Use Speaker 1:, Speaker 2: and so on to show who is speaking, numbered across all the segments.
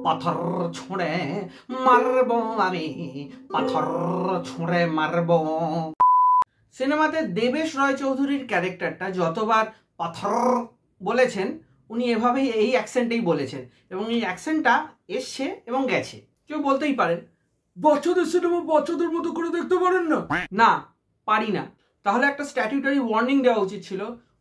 Speaker 1: পাথর ছুঁড়ে মারবো আমি, পাথর ছুঁড়ে মারবো। সিনেমাতে দেবেশ রয় চৌধুরীর ক্যারেক্টারটা যতবার পাথর বলেছেন উনি এভাবেই এই অ্যাকসেন্টেই বলেছেন, এবং এই অ্যাকসেন্টটা এসছে এবং গেছে। কেউ বলতেই পারেন বাচ্চাদের সিনেমা বাচ্চাদের মতো করে দেখতে পারেন না। না, পারি না। তাহলে একটা স্ট্যাটিউটারি ওয়ার্নিং দেওয়া উচিত ছিল,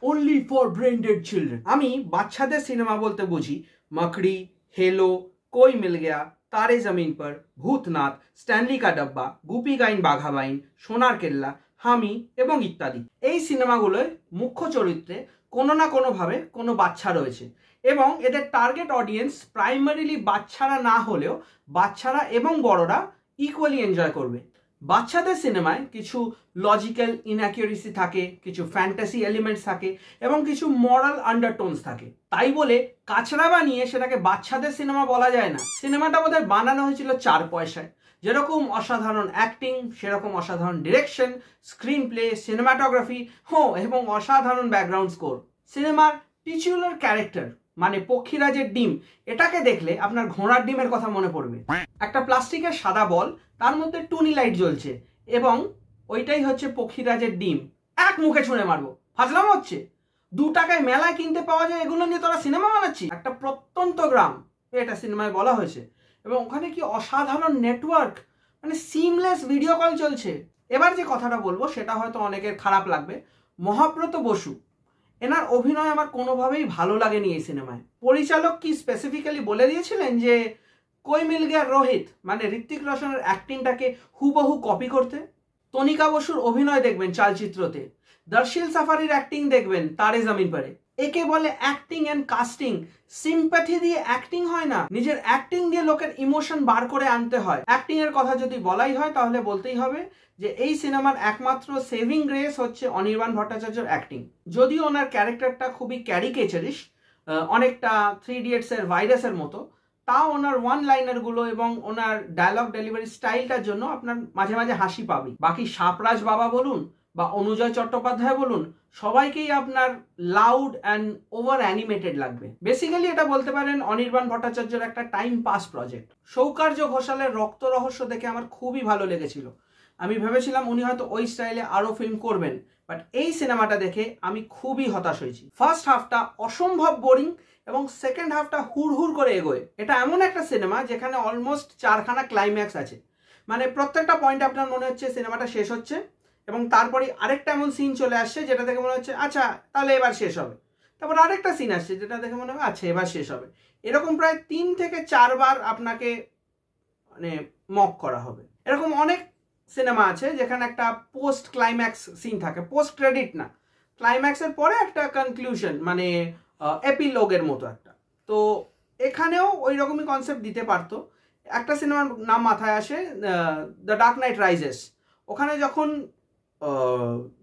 Speaker 1: only for brain dead children. আমি বাচ্চাদের সিনেমা বলতে বুঝি মাকড়ি, হেলো, কোই মিল গয়া, তারে জমিন পর, ভূতনাথ, স্ট্যানলি কা ডাব্বা, গুপি গাইন বাঘা বাইন, সোনার কেল্লা, হামি এবং ইত্যাদি। এই সিনেমাগুলোয় মুখ্য চরিত্রে কোনো না কোনোভাবে কোনো বাচ্চা রয়েছে, এবং এদের টার্গেট অডিয়েন্স প্রাইমারিলি বাচ্চারা না হলেও বাচ্চারা এবং বড়রা ইকুয়ালি এনজয় করবে। বাচ্চাদের সিনেমায় কিছু লজিক্যাল ইনঅ্যাকিউরেসি থাকে, কিছু ফ্যান্টাসি এলিমেন্টস থাকে এবং কিছু মরাল আন্ডারটোনস থাকে। তাই বলে কাছড়া বানিয়ে সেটাকে বাচ্চাদের সিনেমা বলা যায় না। সিনেমাটা বোধহয় বানানো হয়েছিল 4 পয়সায়। যেরকম অসাধারণ অ্যাক্টিং, সেরকম অসাধারণ ডিরেকশন, স্ক্রিন প্লে, সিনেমাটোগ্রাফি, এবং অসাধারণ ব্যাকগ্রাউন্ড স্কোর। সিনেমার টিচুলার ক্যারেক্টার মানে পক্ষীরাজের ডিম, এটাকে দেখলে আপনার ঘোড়ার ডিমের কথা মনে পড়বে। একটা প্লাস্টিকের সাদা বল, তার মধ্যে টুনি লাইট জ্বলছে, এবং ওইটাই হচ্ছে পক্ষীরাজের ডিম। এক মুখে ছুঁড়ে মারবো, ফাজলাম হচ্ছে। 2 টাকায় মেলায় কিনতে পাওয়া যায়, এগুলো নিয়ে তোরা সিনেমা বানাচ্ছি। একটা প্রত্যন্ত গ্রাম, এটা সিনেমায় বলা হয়েছে, এবং ওখানে কি অসাধারণ নেটওয়ার্ক, মানে সিমলেস ভিডিও কল চলছে। এবার যে কথাটা বলবো সেটা হয়তো অনেকের খারাপ লাগবে। মহাব্রত বসু, এনার অভিনয় আমার কোনোভাবেই ভালো লাগেনি এই সিনেমায়। পরিচালক কি স্পেসিফিক্যালি বলে দিয়েছিলেন যে কোই মিল গয়া রোহিত মানে ঋত্বিক রোশনের অ্যাক্টিংটাকে হুবহু কপি করতে? তনিকা বসুর অভিনয় দেখবেন চালচিত্রতে, দর্শিল সাফারির অ্যাক্টিং দেখবেন তারে জমিন পরে। একে বলে অ্যাক্টিং অ্যান্ড কাস্টিং। সিম্প্যাথি দিয়ে অ্যাক্টিং হয় না, নিজের অ্যাক্টিং দিয়ে লোকের ইমোশন বার করে আনতে হয়। অ্যাক্টিং এর কথা যদি বলাই হয় তাহলে বলতেই হবে যে এই সিনেমার একমাত্র সেভিং গ্রেস হচ্ছে অনির্বাণ ভট্টাচার্যের অ্যাক্টিং। যদিও ওনার ক্যারেক্টারটা খুবই ক্যারিকেচারিশ, অনেকটা 3 ইডিয়টসের ভাইরাসের মতো, তাও ওনার ওয়ান লাইনারগুলো এবং ওনার ডায়লগ ডেলিভারি স্টাইলটার জন্য আপনার মাঝে মাঝে হাসি পাবে। বাকি সাপরাজ বাবা বলুন বা অনুজয় চট্টোপাধ্যায় বলুন, সবাইকেই আপনার লাউড অ্যান্ড ওভার অ্যানিমেটেড লাগবে। বেসিক্যালি এটা বলতে পারেন অনির্বাণ ভট্টাচার্যের একটা টাইম পাস প্রজেক্ট। সৌকার্য ঘোষালের রক্ত রহস্য দেখে আমার খুবই ভালো লেগেছিল। আমি ভেবেছিলাম উনি হয়তো ওই স্টাইলে আরও ফিল্ম করবেন, বাট এই সিনেমাটা দেখে আমি খুবই হতাশ হয়েছি। ফার্স্ট হাফটা অসম্ভব বোরিং এবং সেকেন্ড হাফটা হুড় করে এগোয়। এটা এমন একটা সিনেমা যেখানে অলমোস্ট 4খানা ক্লাইম্যাক্স আছে, মানে প্রত্যেকটা পয়েন্টে আপনার মনে হচ্ছে সিনেমাটা শেষ হচ্ছে, এবং তারপরে আরেকটা এমন সিন চলে আসছে যেটা দেখে মনে হচ্ছে আচ্ছা তাহলে এবার শেষ হবে, তারপর আরেকটা সিন আসছে যেটা দেখে মনে হবে আচ্ছা এবার শেষ হবে। এরকম প্রায় 3 থেকে 4 বার আপনাকে মানে মক করা হবে। এরকম অনেক সিনেমা আছে যেখানে একটা পোস্ট ক্লাইম্যাক্স সিন থাকে, পোস্ট ক্রেডিট না, ক্লাইম্যাক্সের পরে একটা কনক্লুশন মানে এপিলগের মতো একটা। তো এখানেও ওই রকমই কনসেপ্ট দিতে পারতো। একটা সিনেমার নাম মাথায় আসে, দ্য ডার্ক নাইট রাইজেস। ওখানে যখন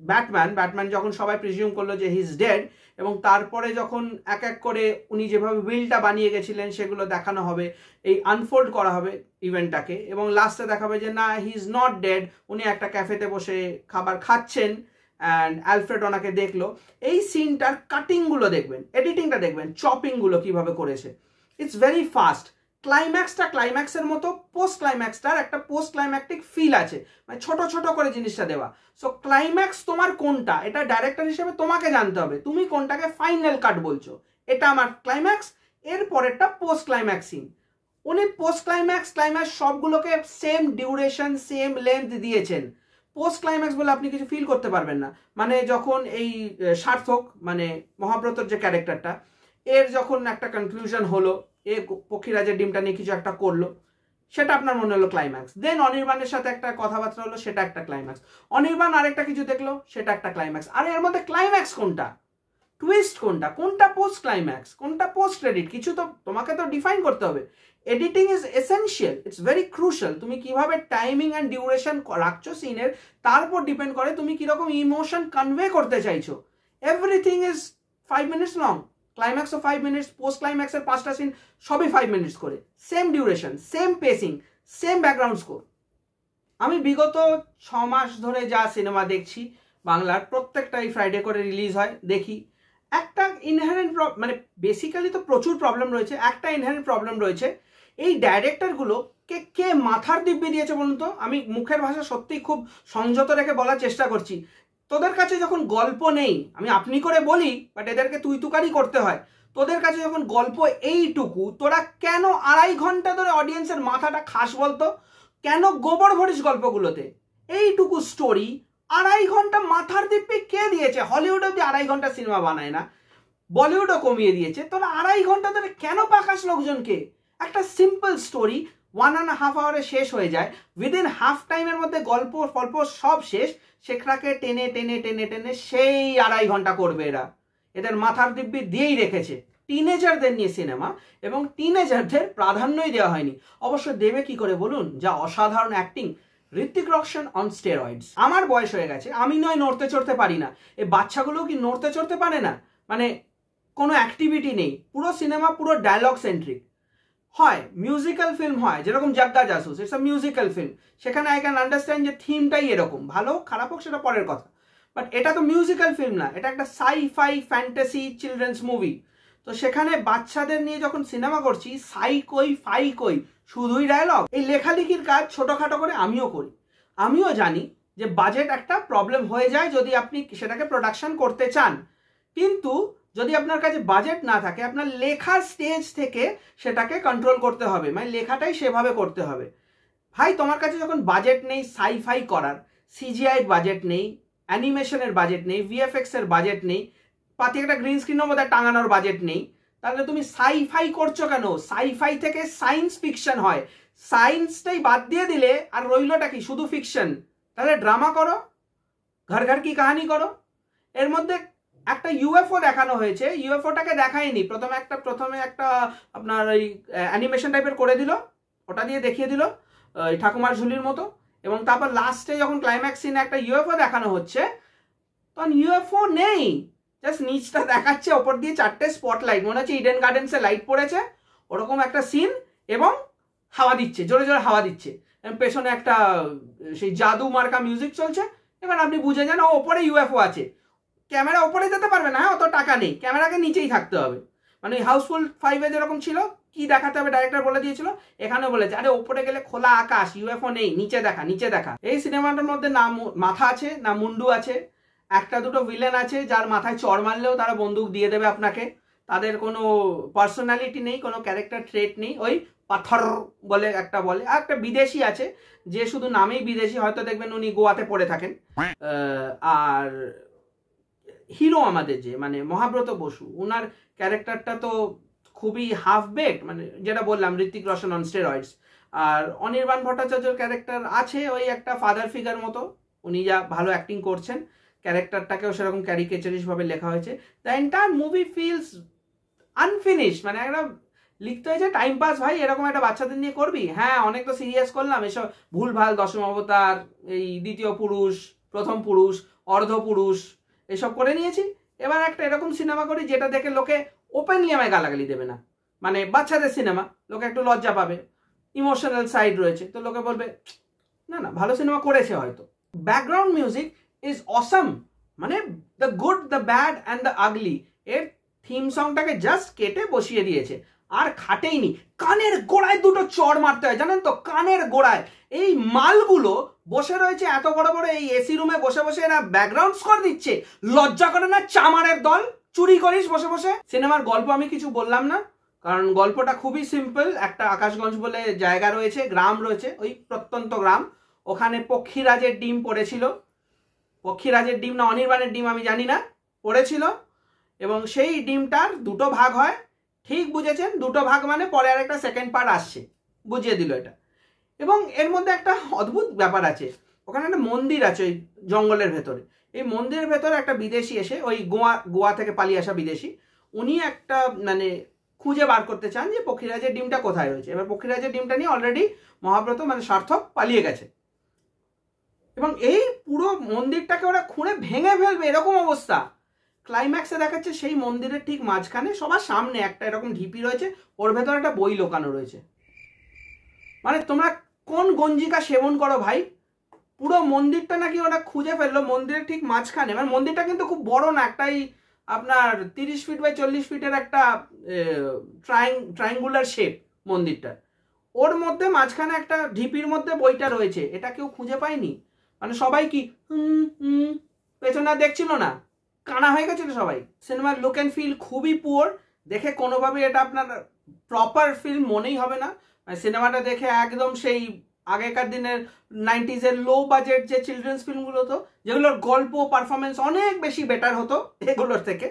Speaker 1: ব্যাটম্যান যখন সবাই প্রিজিউম করলো যে হি ইজ ডেড, এবং তারপরে যখন এক এক করে উনি যেভাবে উইলটা বানিয়ে গেছিলেন সেগুলো দেখানো হবে, এই আনফোল্ড করা হবে ইভেন্টটাকে, এবং লাস্টে দেখাবে যে না হি ইজ নট ডেড, উনি একটা ক্যাফেতে বসে খাবার খাচ্ছেন অ্যান্ড অ্যালফ্রেড ওনাকে দেখলো। এই সিনটার কাটিংগুলো দেখবেন, এডিটিংটা দেখবেন, চপিংগুলো কিভাবে করেছে, ইটস ভেরি ফাস্ট। ক্লাইম্যাক্সটা ক্লাইম্যাক্সের মতো, পোস্ট ক্লাইম্যাক্সটার একটা পোস্ট ক্লাইম্যাক্টিক ফিল আছে, মানে ছোট ছোট করে জিনিসটা দেওয়া। সো ক্লাইম্যাক্স তোমার কোনটা এটা ডাইরেক্টর হিসেবে তোমাকে জানতে হবে, তুমি কোনটাকে ফাইনাল কাট বলছো, এটা আমার ক্লাইম্যাক্স, এর পরেরটা পোস্ট ক্লাইম্যাক্স সিন। উনি পোস্ট ক্লাইম্যাক্স সবগুলোকে সেম ডিউরেশন সেম লেন্থ দিয়েছেন। পোস্ট ক্লাইম্যাক্স বলে আপনি কিছু ফিল করতে পারবেন না। মানে যখন এই সার্থক মানে মহাব্রতর যে ক্যারেক্টারটা, এর যখন একটা কনক্লুশন হলো, এ পক্ষীরাজের ডিমটা নিয়ে কিছু একটা করলো, সেটা আপনার মনে হলো ক্লাইম্যাক্স। দেন অনির্বাণের সাথে একটা কথাবার্তা হলো, সেটা একটা ক্লাইম্যাক্স। অনির্বাণ আরেকটা কিছু দেখলো, সেটা একটা ক্লাইম্যাক্স। আর এর মধ্যে ক্লাইম্যাক্স কোনটা, টুইস্ট কোনটা, কোনটা পোস্ট ক্লাইম্যাক্স, কোনটা পোস্ট ক্রেডিট, কিছু তো তোমাকে তো ডিফাইন করতে হবে। Editing is essential, it's very crucial. তুমি কিভাবে টাইমিং অ্যান্ড ডিউরেশন রাখছো সিনের, তার উপর ডিপেন্ড করে তুমি কিরকম ইমোশন কনভে করতে চাইছো। এভরিথিং ইজ 5 মিনিটস লং, ক্লাইম্যাক্সও 5 মিনিটস, পোস্ট ক্লাইম্যাক্সের 5টা সিন সবই 5 মিনিটস করে, same duration, same pacing, same background score. আমি বিগত 6 মাস ধরে যা সিনেমা দেখছি বাংলার, প্রত্যেকটাই ফ্রাইডে করে রিলিজ হয়, দেখি। একটা ইনহেরেন্ট মানে বেসিক্যালি তো প্রচুর প্রবলেম রয়েছে, একটা ইনহেরেন্ট প্রবলেম রয়েছে, এই ডাইরেক্টরগুলো কে মাথার দিব্যি দিয়েছে বলুন তো। আমি মুখের ভাষা সত্যিই খুব সংযত রেখে বলার চেষ্টা করছি। তোদের কাছে যখন গল্প নেই, আমি আপনি করে বলি, বাট এদেরকে তুই তুকারি করতে হয়, তোদের কাছে যখন গল্প এইটুকু, তোরা কেন 2.5 ঘন্টা ধরে অডিয়েন্সের মাথাটা খাস বলতো? কেন গোবর ভরিস গল্পগুলোতে? এইটুকু স্টোরি 2.5 ঘন্টা মাথার দিব্যি কে দিয়েছে? হলিউড অব্দি 2.5 ঘন্টা সিনেমা বানায় না, বলিউডও কমিয়ে দিয়েছে, তোরা 2.5 ঘন্টা ধরে কেন পাকাস লোকজনকে? একটা সিম্পল স্টোরি 1.5 আওয়ারে শেষ হয়ে যায়, উইদিন হাফ টাইমের মধ্যে গল্প ফল্প সব শেষ, সেটাকে টেনে টেনে টেনে টেনে সেই 2.5 ঘন্টা করবে এরা। এদের মাথার দিব্যি দিয়েই রেখেছে। টিনেজারদের নিয়ে সিনেমা, এবং টিনেজারদের প্রাধান্যই দেওয়া হয়নি। অবশ্য দেবে কি করে বলুন? যা অসাধারণ acting, Hrithik Roshan on steroids. আমার বয়স হয়ে গেছে, আমি নয় নড়তে চড়তে পারি না, এই বাচ্চাগুলো কি নড়তে চড়তে পারে না? মানে কোনো অ্যাক্টিভিটি নেই, পুরো সিনেমা পুরো ডায়লগ সেন্ট্রিক। হয় মিউজিক্যাল ফিল্ম হয়, যেরকম Jagga Jasoos, it's a musical film, সেখানে আই ক্যান আন্ডারস্ট্যান্ড যে থিমটাই এরকম, ভালো খারাপ হোক সেটা পরের কথা, বাট এটা তো মিউজিক্যাল ফিল্ম না, এটা একটা সাই-ফাই ফ্যান্টাসি চিলড্রেন্স মুভি। তো সেখানে বাচ্চাদের নিয়ে যখন সিনেমা করছি, সাই কই ফাই কই, শুধুই ডায়লগ। এই লেখালেখির কাজ ছোটোখাটো করে আমিও করি, আমিও জানি যে বাজেট একটা প্রবলেম হয়ে যায় যদি আপনি সেটাকে প্রোডাকশন করতে চান, কিন্তু যদি আপনার কাছে বাজেট না থাকে, আপনার লেখার স্টেজ থেকে সেটাকে কন্ট্রোল করতে হবে, মানে লেখাটাই সেভাবে করতে হবে। ভাই তোমার কাছে যখন বাজেট নেই সাই-ফাই করার, সিজিআই বাজেট নেই, অ্যানিমেশনের বাজেট নেই, ভিএফএক্স এর বাজেট নেই, পাতি একটা গ্রিন স্ক্রিনের মধ্যে টাঙানোর বাজেট নেই, তাহলে তুমি সাই-ফাই করছো কেন? সাই-ফাই থেকে সায়েন্স ফিকশন হয়, সায়েন্সটাই বাদ দিয়ে দিলে আর রইলটা কি? শুধু ফিকশন। তাহলে ড্রামা করো, ঘর ঘর কি কাহানি করো। এর মধ্যে একটা ইউএফও দেখানো হয়েছে, ইউএফওটাকে দেখায়নি, প্রথমে একটা আপনার ওই অ্যানিমেশন টাইপের করে দিল, ওটা দিয়ে দেখিয়ে দিল ঠাকুমার ঝুলির মতো, এবং তারপর লাস্টে যখন ক্লাইম্যাক্স সিনে একটা ইউএফও দেখানো হচ্ছে, তখন ইউএফও নেই, জাস্ট নিচটা দেখাচ্ছে, ওপর দিয়ে 4টে স্পটলাইট, মনে হচ্ছে ইডেন গার্ডেন্সে লাইট পড়েছে ওরকম একটা সিন, এবং হাওয়া দিচ্ছে, জোরে জোরে হাওয়া দিচ্ছে, পেছনে একটা সেই জাদু মার্কা মিউজিক চলছে। এবার আপনি বুঝে যান ওপরে ইউএফও আছে, ক্যামেরা ওপরে যেতে পারবে না, অত টাকা নেই, ক্যামেরাকে নিচেই থাকতে হবে। মানে হাউসফুল 5-এ যেরকম ছিল, কি দেখাতে হবে ডাইরেক্টর বলে দিয়েছিল, এখানেও বলেছে আরে ওপরে গেলে খোলা আকাশ, ইউএফও নেই, নিচে দেখা নিচে দেখা। এই সিনেমাটার মধ্যে না মাথা আছে না মুন্ডু আছে, একটা দুটো ভিলেন আছে যার মাথায় চড় মারলেও তারা বন্দুক দিয়ে দেবে আপনাকে, তাদের কোনো পার্সোনালিটি নেই, কোনো ক্যারেক্টার ট্রেট নেই। ওই পাথর বলে একটা বলে, আর একটা বিদেশি আছে যে শুধু নামেই বিদেশি, হয়তো দেখবেন উনি গোয়াতে পড়ে থাকেন। আর হিরো আমাদের যে মানে মহাব্রত বসু, ওনার ক্যারেক্টারটা তো খুবই হাফ বেকড, মানে যেটা বললাম ঋত্বিক রোশন অন স্টেরয়েডস। আর অনির্বাণ ভট্টাচার্যের ক্যারেক্টার আছে ওই একটা ফাদার ফিগার মতো, উনি যা ভালো অ্যাক্টিং করছেন, ক্যারেক্টারটাকেও সেরকম ক্যারিকেচারিশ ভাবে লেখা হয়েছে। The entire movie feels unfinished, মানে একটা লিখতে হয়েছে টাইম পাস। ভাই এরকম একটা বাচ্চাদের নিয়ে করবি? হ্যাঁ, অনেক তো সিরিয়াস করলাম, এসব ভুলভাল দশম অবতার, এই দ্বিতীয় পুরুষ, প্রথম পুরুষ, অর্ধ পুরুষ এসব করে নিয়েছি, এবার একটা এরকম সিনেমা করি যেটা দেখে লোকে ওপেনলি আমায় গালাগালি দেবে না, মানে বাচ্চাদের সিনেমা, লোকে একটু লজ্জা পাবে, ইমোশনাল সাইড রয়েছে, তো লোকে বলবে না না ভালো সিনেমা করেছে হয়তো। ব্যাকগ্রাউন্ড মিউজিক ইজ অসাম, মানে the good, the bad and the আগলি। এর থিম সংটাকে জাস্ট কেটে বসিয়ে দিয়েছে, আর খাটেইনি। কানের গোড়ায় দুটো চড় মারতে হয়, জানেন তো, কানের গোড়ায়। এই মালগুলো বসে রয়েছে এত বড় বড় এই এসি রুমে বসে বসে, এরা ব্যাকগ্রাউন্ড স্কোর দিচ্ছে, লজ্জা করে না? চামারের দল, চুরি করিস বসে বসে। সিনেমার গল্প আমি কিছু বললাম না, কারণ গল্পটা খুবই সিম্পল। একটা আকাশগঞ্জ বলে জায়গা রয়েছে, গ্রাম রয়েছে, ওই প্রত্যন্ত গ্রাম, ওখানে পক্ষীরাজের ডিম পড়েছিল, পক্ষীরাজের ডিম না অনির্বাণের ডিম আমি জানি না, পড়েছিল, এবং সেই ডিমটার দুটো ভাগ হয়। ঠিক বুঝেছেন, দুটো ভাগ মানে পরে আর একটা সেকেন্ড পার্ট আসছে, বুঝিয়ে দিল এটা। এবং এর মধ্যে একটা অদ্ভুত ব্যাপার আছে, ওখানে একটা মন্দির আছে ওই জঙ্গলের ভেতরে। এই মন্দিরের ভেতরে একটা বিদেশি এসে, ওই গোয়া থেকে পালিয়ে আসা বিদেশি, উনি একটা মানে খুঁজে বার করতে চান যে পক্ষীরাজের ডিমটা কোথায় রয়েছে। এবার পক্ষীরাজের ডিমটা নিয়ে অলরেডি মহাব্রত মানে সার্থক পালিয়ে গেছে, এবং এই পুরো মন্দিরটাকে ওরা খুঁড়ে ভেঙে ফেলবে এরকম অবস্থা। ক্লাইম্যাক্সে দেখাচ্ছে সেই মন্দিরের ঠিক মাঝখানে সবার সামনে একটা এরকম ঢিপি রয়েছে, ওর ভেতরে একটা বই লোকানো রয়েছে। মানে তোমরা কোন গঞ্জিকা সেবন করো ভাই? পুরো মন্দিরটা নাকি ওরা খুঁজে ফেললো মন্দিরের ঠিক মাঝখানে, মানে মন্দিরটা কিন্তু খুব বড় না, একটাই আপনার 30 ফিট বাই 40 ফিটের একটা ট্রায়াঙ্গুলার শেপ মন্দিরটার, ওর মধ্যে মাঝখানে একটা ঢিপির মধ্যে বইটা রয়েছে, এটা কেউ খুঁজে পায়নি? মানে সবাই কি পেছনে দেখছিল না, কানা হয়ে গেছিল সবাই। সিনেমার লুক অ্যান্ড ফিল খুবই পুয়ার, দেখে কোনোভাবে এটা আপনার প্রপার ফিল্ম মনেই হবে না। সিনেমাটা দেখে একদম সেই আগেকার দিনের 90s লো বাজেট যে চিলড্রেন্স ফিল্মগুলো হতো, যেগুলোর গল্প পারফরমেন্স অনেক বেশি বেটার হতো এগুলোর থেকে,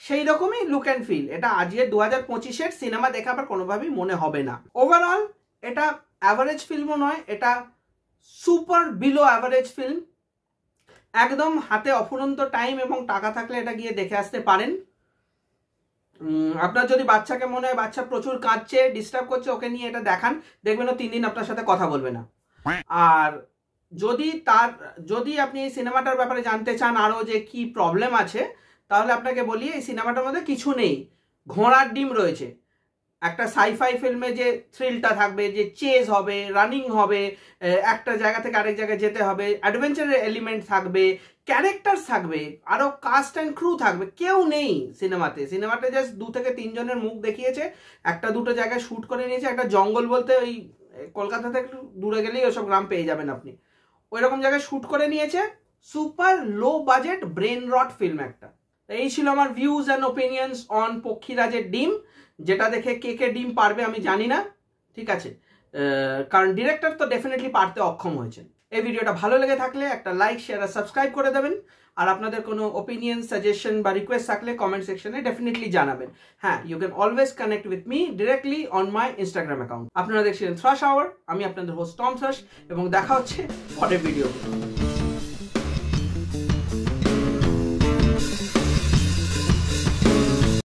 Speaker 1: সেই রকমই লুক অ্যান্ড ফিল। এটা আজকে 2025-এর সিনেমা দেখা আবার কোনোভাবেই মনে হবে না। ওভারঅল এটা অ্যাভারেজ ফিল্মও নয়, এটা সুপার বিলো অ্যাভারেজ ফিল্ম। একদম হাতে অফুরন্ত টাইম এবং টাকা থাকলে এটা গিয়ে দেখে আসতে পারেন। আপনার যদি বাচ্চাকে মনে হয় বাচ্চা প্রচুর কাঁদছে, ডিস্টার্ব করছে, ওকে নিয়ে এটা দেখান, দেখবেন ও 3 দিন আপনার সাথে কথা বলবে না। আর যদি আপনি এই সিনেমাটার ব্যাপারে জানতে চান আরও যে কি প্রবলেম আছে, তাহলে আপনাকে বলি এই সিনেমাটার মধ্যে কিছু নেই। ঘোড়ার ডিম রয়েছে। একটা সাইফাই ফিল্মে যে থ্রিলটা থাকবে, যে চেজ হবে, রানিং হবে, একটা জায়গা থেকে আরেক জায়গায় যেতে হবে, অ্যাডভেঞ্চারের এলিমেন্ট থাকবে, ক্যারেক্টার থাকবে, আরও কাস্ট অ্যান্ড ক্রু থাকবে, কেউ নেই সিনেমাতে জাস্ট 2 থেকে 3 জনের মুখ দেখিয়েছে, একটা দুটো জায়গায় শ্যুট করে নিয়েছে। একটা জঙ্গল বলতে ওই কলকাতা থেকে একটু দূরে গেলেই ওসব গ্রাম পেয়ে যাবেন আপনি, ওই রকম জায়গায় শ্যুট করে নিয়েছে। সুপার লো বাজেট ব্রেন রট ফিল্ম একটা। এই ছিল আমার ভিউজ অ্যান্ড ওপিনিয়ন্স অন পক্ষীরাজের ডিম, যেটা দেখে কে ডিম পারবে আমি জানি না, ঠিক আছে, কারণ ডিরেক্টর তো ডেফিনেটলি পারতে অক্ষম হয়েছেন। এই ভিডিওটা ভালো লেগে থাকলে একটা লাইক, শেয়ার আর সাবস্ক্রাইব করে দেবেন। আর আপনাদের কোনো ওপিনিয়ন, সাজেশন বা রিকোয়েস্ট থাকলে কমেন্ট সেকশনে ডেফিনেটলি জানাবেন। হ্যাঁ, you can always connect with me directly on my Instagram account. আপনারা দেখছিলেন থ্রাশ আওয়ার, আমি আপনাদের হোস্ট টম থ্রাশ, এবং দেখা হচ্ছে পরের ভিডিও।